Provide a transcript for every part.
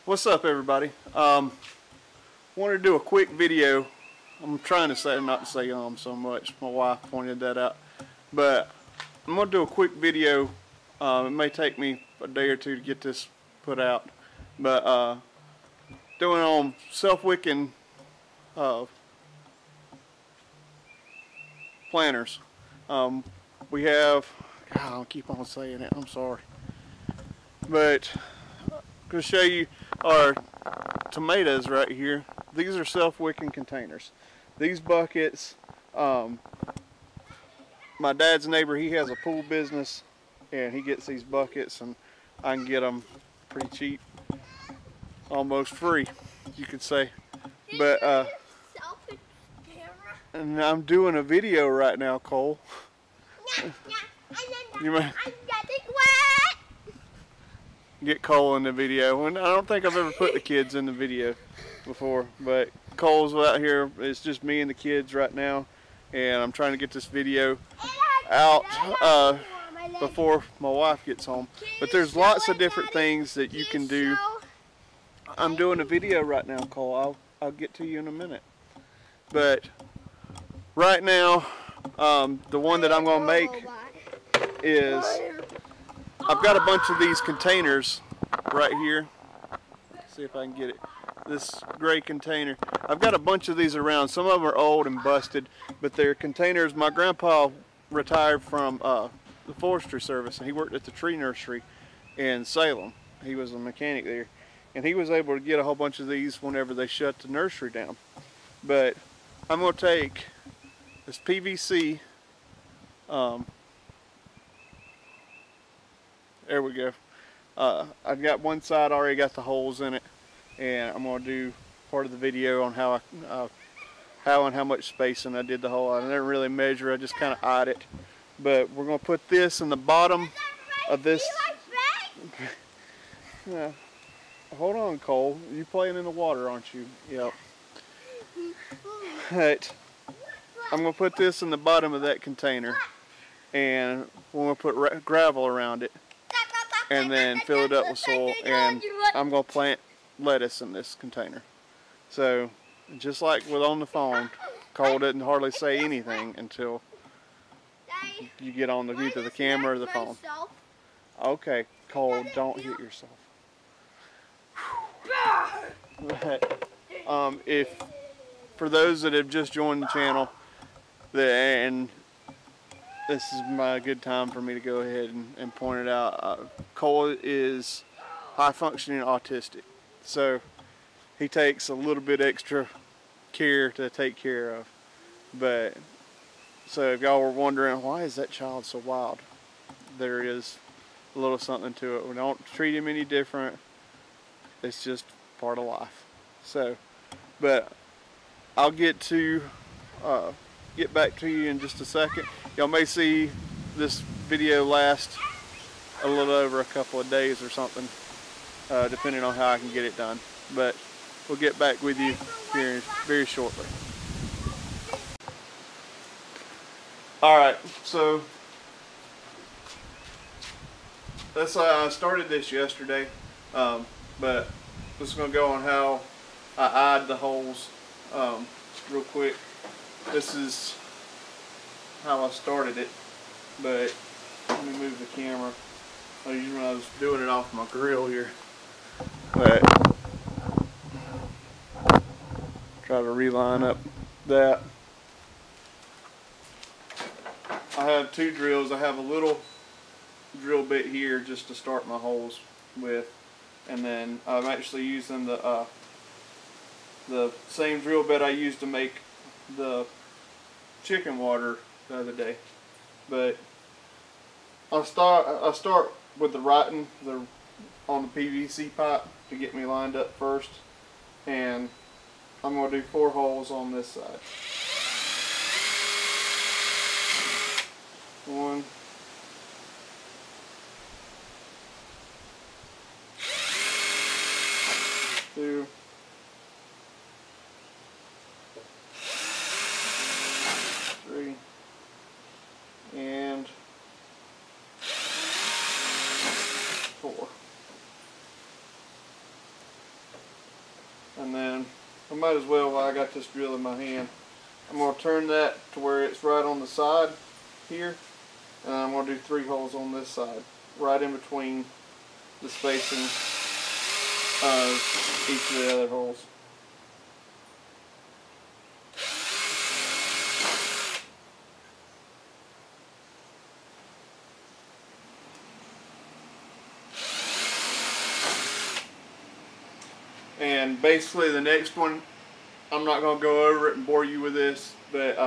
What's up, everybody? Wanted to do a quick video. I'm trying to say not to say so much. My wife pointed that out, but I'm gonna do a quick video. It may take me a day or two to get this put out, but doing on Self Wicking planters. We have. God, I'll keep on saying it. I'm sorry, but I'm gonna show you our tomatoes right here. These are self-wicking containers. These buckets, my dad's neighbor, he has a pool business and he gets these buckets, and I can get them pretty cheap, almost free, you could say. But and I'm doing a video right now, Cole. You might get Cole in the video, and I don't think I've ever put the kids in the video before, but Cole's out here. It's just me and the kids right now, and I'm trying to get this video out before my wife gets home. But there's lots of different things that you can do. I'm doing a video right now, Cole. I'll get to you in a minute. But right now, the one that I'm going to make is, I've got a bunch of these containers right here. Let's see if I can get it. This gray container. I've got a bunch of these around. Some of them are old and busted, but they're containers. My grandpa retired from the forestry service, and he worked at the tree nursery in Salem. He was a mechanic there, and he was able to get a whole bunch of these whenever they shut the nursery down. But I'm going to take this PVC. There we go. I've got one side already got the holes in it, and I'm going to do part of the video on how and how much spacing I did the hole. I didn't really measure, I just kind of eyed it. But we're going to put this in the bottom of this. Yeah. Hold on, Cole. You playing in the water, aren't you? Yep. Right. I'm going to put this in the bottom of that container, and we're going to put gravel around it, and then fill it up with soil, and I'm going to plant lettuce in this container. So, just like with on the phone, Cole doesn't hardly say anything until you get on either the camera or the phone. Okay, Cole, don't hit yourself. If for those that have just joined the channel, and this is my good time for me to go ahead and point it out. Cole is high functioning autistic, so he takes a little bit extra care to take care of. But so if y'all were wondering why is that child so wild, there is a little something to it. We don't treat him any different. It's just part of life. So, but I'll get back to you in just a second. Y'all may see this video last a little over a couple of days or something, depending on how I can get it done. But we'll get back with you here very shortly. Alright, so that's I started this yesterday, but just going to go on how I eyed the holes real quick. This is how I started it, but let me move the camera. Usually when I was doing it off my grill here, but try to reline up that. I have two drills. I have a little drill bit here just to start my holes with, and then I'm actually using the same drill bit I used to make the chicken water the other day. But I'll start with the writing on the PVC pipe to get me lined up first, and I'm going to do 4 holes on this side. 1, 2, 3, and 4. and then I might as well, while I got this drill in my hand, I'm going to turn that to where it's right on the side here, and I'm going to do 3 holes on this side, right in between the spacing of each of the other holes. And basically the next one, I'm not going to go over it and bore you with this, but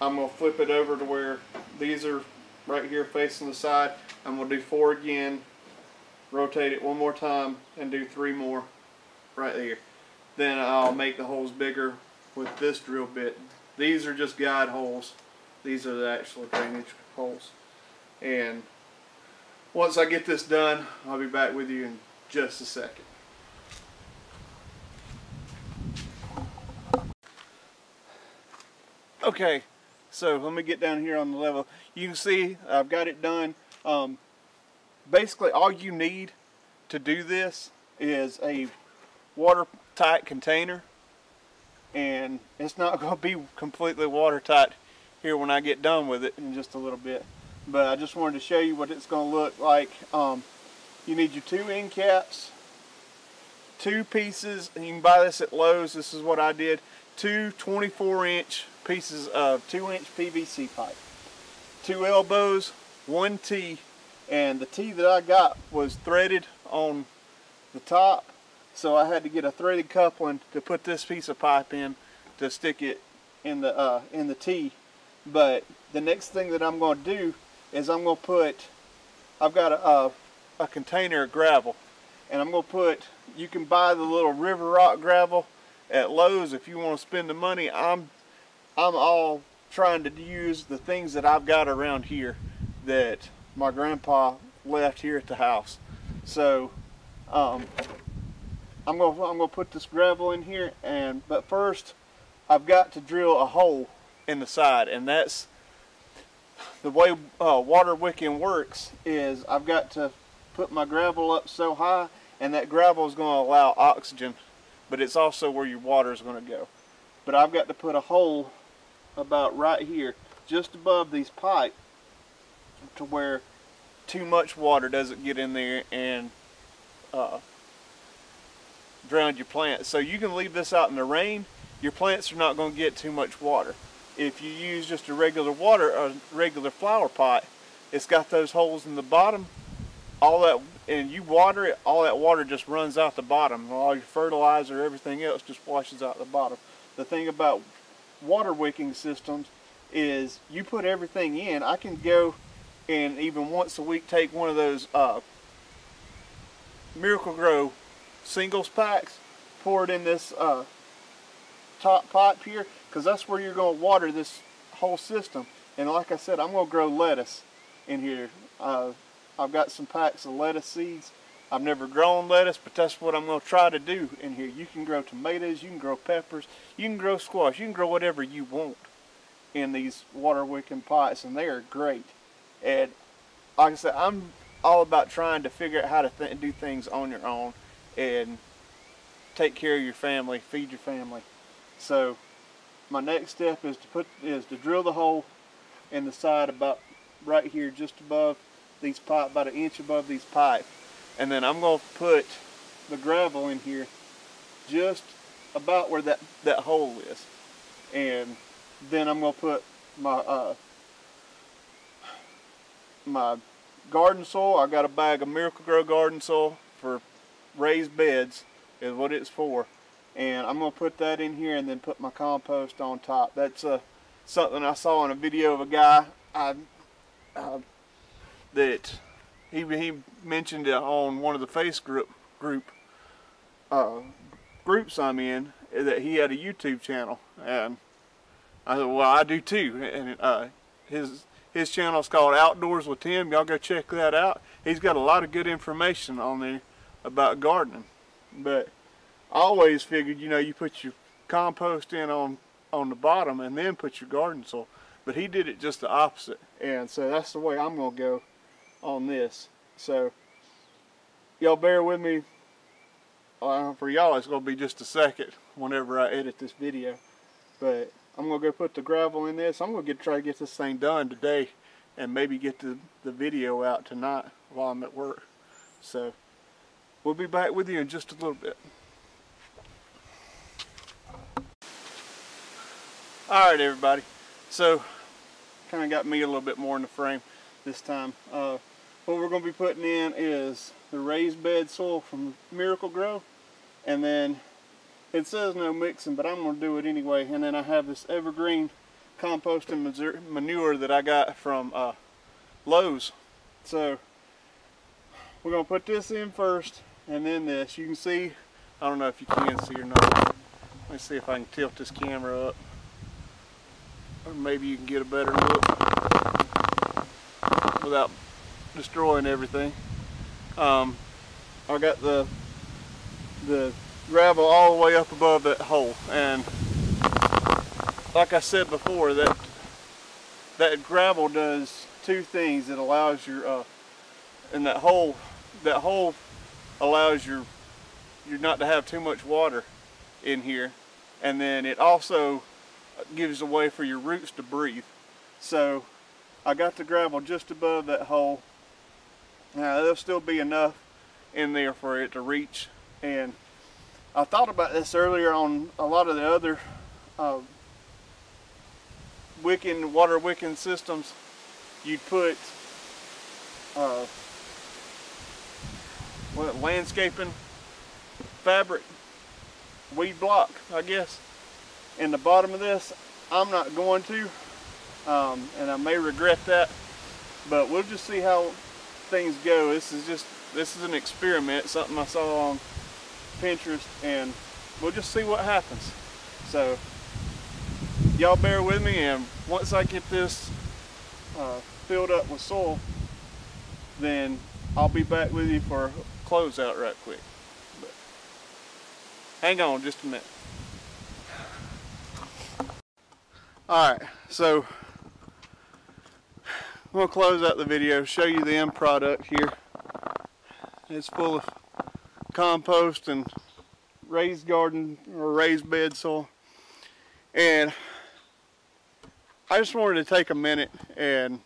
I'm going to flip it over to where these are right here facing the side. I'm going to do 4 again, rotate it one more time, and do 3 more right there. Then I'll make the holes bigger with this drill bit. These are just guide holes. These are the actual drainage holes. And once I get this done, I'll be back with you in just a second. Okay, so let me get down here on the level. You can see I've got it done. Basically all you need to do this is a watertight container, and it's not going to be completely watertight here when I get done with it in just a little bit, but I just wanted to show you what it's going to look like. You need your 2 end caps, 2 pieces, and you can buy this at Lowe's. This is what I did. 2 24-inch pieces of 2-inch PVC pipe, 2 elbows, 1 T, and the T that I got was threaded on the top, so I had to get a threaded coupling to put this piece of pipe in to stick it in the T. But the next thing that I'm going to do is I'm going to put, I've got a container of gravel, and I'm going to put, you can buy the little river rock gravel at Lowe's if you want to spend the money. I'm all trying to use the things that I've got around here that my grandpa left here at the house. So I'm gonna put this gravel in here, but first I've got to drill a hole in the side, and that's the way water wicking works. Is I've got to put my gravel up so high, and that gravel is going to allow oxygen, but it's also where your water is going to go. But I've got to put a hole about right here, just above these pipes, to where too much water doesn't get in there and drown your plants. So you can leave this out in the rain, your plants are not going to get too much water. If you use just a regular flower pot, it's got those holes in the bottom, all that, and you water it, all that water just runs out the bottom. All your fertilizer, everything else just washes out the bottom. The thing about water wicking systems is you put everything in. I can go and even once a week take one of those Miracle-Gro singles packs, pour it in this top pipe here, because that's where you're going to water this whole system. And like I said, I'm going to grow lettuce in here. I've got some packs of lettuce seeds. I've never grown lettuce, but that's what I'm going to try to do in here. You can grow tomatoes, you can grow peppers, you can grow squash, you can grow whatever you want in these water wicking pots, and they are great. And like I said, I'm all about trying to figure out how to do things on your own and take care of your family, feed your family. So my next step is to drill the hole in the side about right here, just above these pipe, about 1 inch above these pipe. And then I'm going to put the gravel in here just about where that hole is. And then I'm going to put my my garden soil. I got a bag of Miracle-Gro garden soil for raised beds is what it's for. And I'm going to put that in here and then put my compost on top. That's something I saw in a video of a guy that he mentioned it on one of the Facebook groups I'm in, that he had a YouTube channel, and I thought, well, I do too. And his channel is called Outdoors with Tim. Y'all go check that out. He's got a lot of good information on there about gardening. But I always figured, you know, you put your compost in on the bottom and then put your garden soil. But he did it just the opposite, and so that's the way I'm going to go on this. So y'all bear with me for y'all it's going to be just a second whenever I edit this video. But I'm going to go put the gravel in this. I'm going to try to get this thing done today and maybe get the video out tonight while I'm at work. So we'll be back with you in just a little bit. Alright everybody, so kind of got me a little bit more in the frame this time. What we're going to be putting in is the raised bed soil from Miracle Grow, and then it says no mixing, but I'm going to do it anyway. And then I have this evergreen compost and manure that I got from Lowe's. So we're going to put this in first and then this. You can see, I don't know if you can see or not. Let me see if I can tilt this camera up, or maybe you can get a better look without destroying everything. I got the gravel all the way up above that hole, and like I said before, that gravel does two things. It allows your and that hole allows you not to have too much water in here, and then it also gives a way for your roots to breathe. So I got the gravel just above that hole. Now there'll still be enough in there for it to reach, and I thought about this earlier on a lot of the other water wicking systems. You'd put landscaping fabric, weed block, I guess, in the bottom of this. I'm not going to, and I may regret that, but we'll just see how things go. This is an experiment, something I saw on Pinterest, and we'll just see what happens. So y'all bear with me, and once I get this filled up with soil, then I'll be back with you for a closeout right quick. But hang on just a minute. Alright, so I'm going to close out the video, show you the end product here. It's full of compost and raised garden or raised bed soil. And I just wanted to take a minute and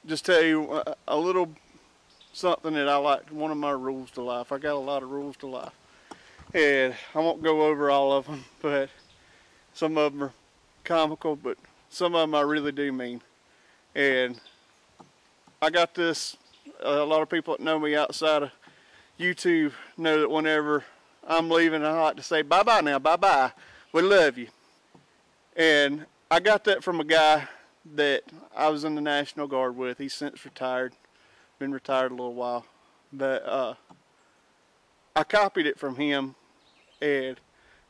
just tell you a little something that I like, one of my rules to life. I got a lot of rules to life, and I won't go over all of them, but some of them are comical, but some of them I really do mean. And I got this, a lot of people that know me outside of YouTube know that whenever I'm leaving, I like to say bye-bye now, bye-bye, we love you. And I got that from a guy that I was in the National Guard with. He's since retired, been retired a little while, but I copied it from him, and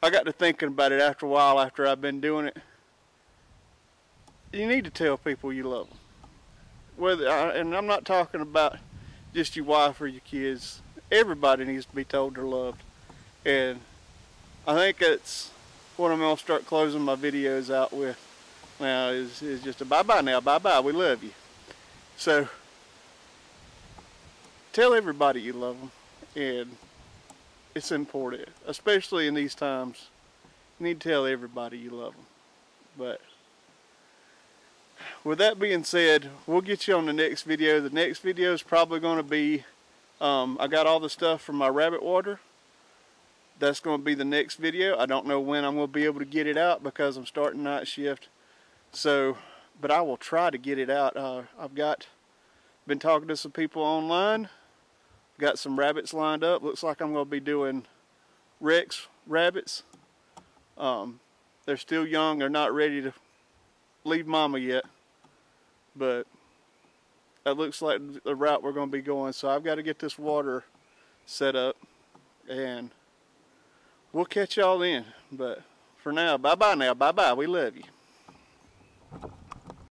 I got to thinking about it after a while, after I've been doing it. You need to tell people you love them. And I'm not talking about just your wife or your kids. Everybody needs to be told they're loved. And I think that's what I'm going to start closing my videos out with now, is just a bye-bye now, bye-bye, we love you. So tell everybody you love them, and it's important, especially in these times. You need to tell everybody you love them. But with that being said, we'll get you on the next video. The next video is probably going to be, I got all the stuff from my rabbit water. That's going to be the next video. I don't know when I'm going to be able to get it out because I'm starting night shift. So, but I will try to get it out. I've been talking to some people online. Got some rabbits lined up. Looks like I'm going to be doing Rex rabbits. They're still young. They're not ready to leave mama yet. But that looks like the route we're going to be going. So I've got to get this water set up, and we'll catch y'all then. But for now, bye-bye now. Bye-bye. We love you.